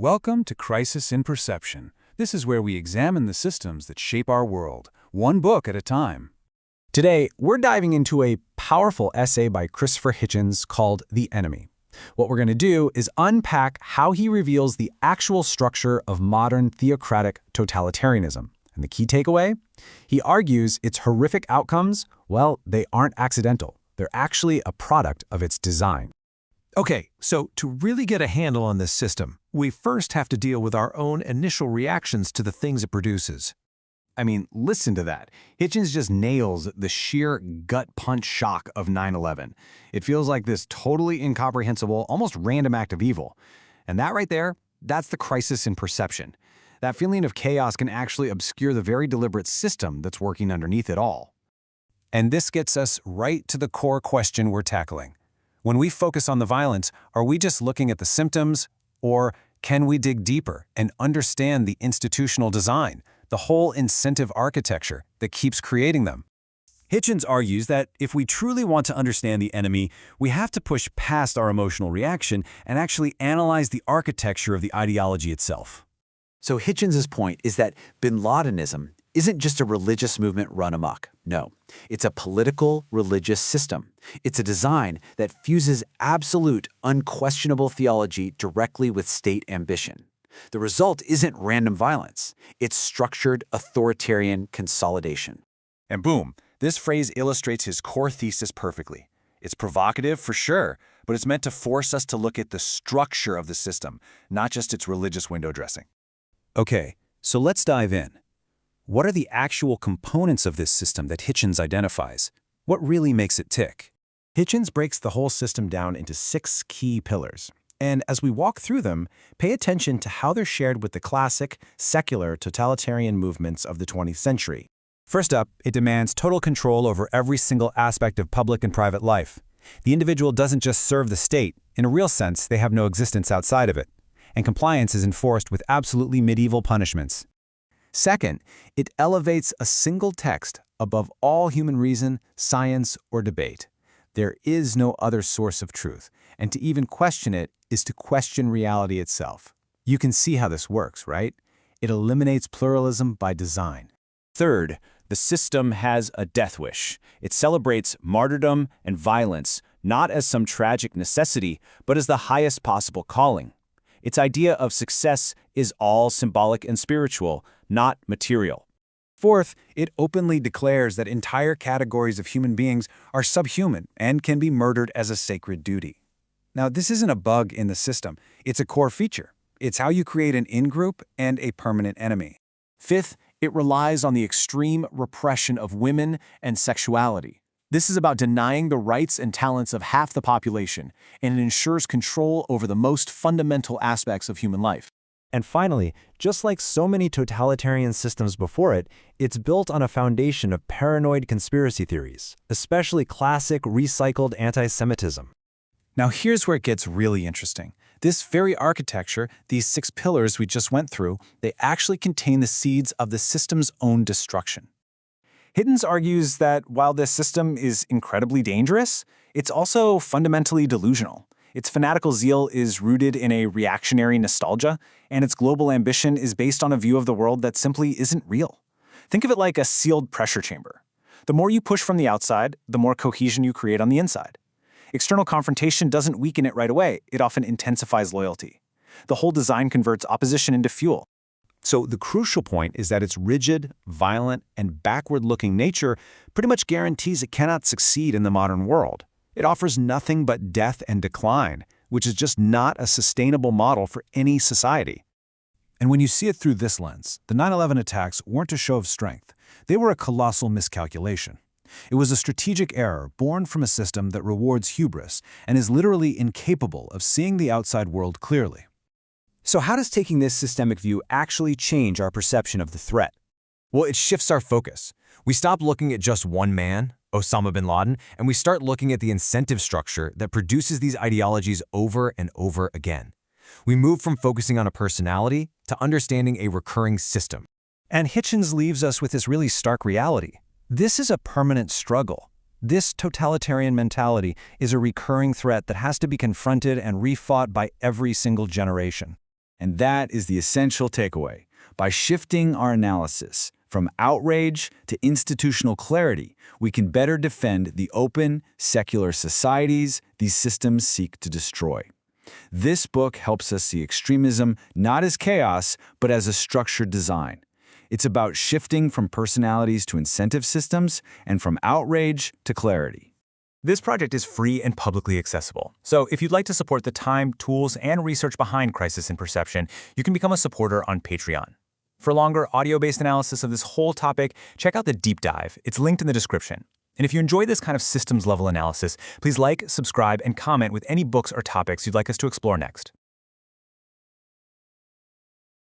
Welcome to Crisis in Perception. This is where we examine the systems that shape our world, one book at a time. Today, we're diving into a powerful essay by Christopher Hitchens called The Enemy. What we're going to do is unpack how he reveals the actual structure of modern theocratic totalitarianism. And the key takeaway? He argues its horrific outcomes, well, they aren't accidental. They're actually a product of its design. Okay, so to really get a handle on this system, we first have to deal with our own initial reactions to the things it produces. I mean, listen to that. Hitchens just nails the sheer gut punch shock of 9/11. It feels like this totally incomprehensible, almost random act of evil. And that right there, that's the crisis in perception. That feeling of chaos can actually obscure the very deliberate system that's working underneath it all. And this gets us right to the core question we're tackling. When we focus on the violence, are we just looking at the symptoms, or can we dig deeper and understand the institutional design, the whole incentive architecture that keeps creating them? Hitchens argues that if we truly want to understand the enemy, we have to push past our emotional reaction and actually analyze the architecture of the ideology itself. So Hitchens' point is that bin Ladenism isn't just a religious movement run amok. No, it's a political religious system. It's a design that fuses absolute, unquestionable theology directly with state ambition. The result isn't random violence. It's structured authoritarian consolidation. And boom, this phrase illustrates his core thesis perfectly. It's provocative for sure, but it's meant to force us to look at the structure of the system, not just its religious window dressing. Okay, so let's dive in. What are the actual components of this system that Hitchens identifies? What really makes it tick? Hitchens breaks the whole system down into 6 key pillars. And as we walk through them, pay attention to how they're shared with the classic, secular, totalitarian movements of the 20th century. First up, it demands total control over every single aspect of public and private life. The individual doesn't just serve the state. In a real sense, they have no existence outside of it. And compliance is enforced with absolutely medieval punishments. Second, it elevates a single text above all human reason, science, or debate. There is no other source of truth, and to even question it is to question reality itself. You can see how this works, right? It eliminates pluralism by design. Third, the system has a death wish. It celebrates martyrdom and violence, not as some tragic necessity, but as the highest possible calling. Its idea of success is all symbolic and spiritual, not material. Fourth, it openly declares that entire categories of human beings are subhuman and can be murdered as a sacred duty. Now, this isn't a bug in the system. It's a core feature. It's how you create an in-group and a permanent enemy. Fifth, it relies on the extreme repression of women and sexuality. This is about denying the rights and talents of half the population, and it ensures control over the most fundamental aspects of human life. And finally, just like so many totalitarian systems before it, it's built on a foundation of paranoid conspiracy theories, especially classic recycled anti-Semitism. Now here's where it gets really interesting. This very architecture, these 6 pillars we just went through, they actually contain the seeds of the system's own destruction. Hitchens argues that while this system is incredibly dangerous, it's also fundamentally delusional. Its fanatical zeal is rooted in a reactionary nostalgia, and its global ambition is based on a view of the world that simply isn't real. Think of it like a sealed pressure chamber. The more you push from the outside, the more cohesion you create on the inside. External confrontation doesn't weaken it right away, it often intensifies loyalty. The whole design converts opposition into fuel. So the crucial point is that its rigid, violent, and backward-looking nature pretty much guarantees it cannot succeed in the modern world. It offers nothing but death and decline, which is just not a sustainable model for any society. And when you see it through this lens, the 9/11 attacks weren't a show of strength. They were a colossal miscalculation. It was a strategic error born from a system that rewards hubris and is literally incapable of seeing the outside world clearly. So how does taking this systemic view actually change our perception of the threat? Well, it shifts our focus. We stop looking at just one man, Osama bin Laden, and we start looking at the incentive structure that produces these ideologies over and over again. We move from focusing on a personality to understanding a recurring system. And Hitchens leaves us with this really stark reality. This is a permanent struggle. This totalitarian mentality is a recurring threat that has to be confronted and refought by every single generation. And that is the essential takeaway. By shifting our analysis from outrage to institutional clarity, we can better defend the open, secular societies these systems seek to destroy. This book helps us see extremism not as chaos, but as a structured design. It's about shifting from personalities to incentive systems and from outrage to clarity. This project is free and publicly accessible. So if you'd like to support the time, tools, and research behind Crisis in Perception, you can become a supporter on Patreon. For longer audio-based analysis of this whole topic, check out the deep dive. It's linked in the description. And if you enjoy this kind of systems-level analysis, please like, subscribe, and comment with any books or topics you'd like us to explore next.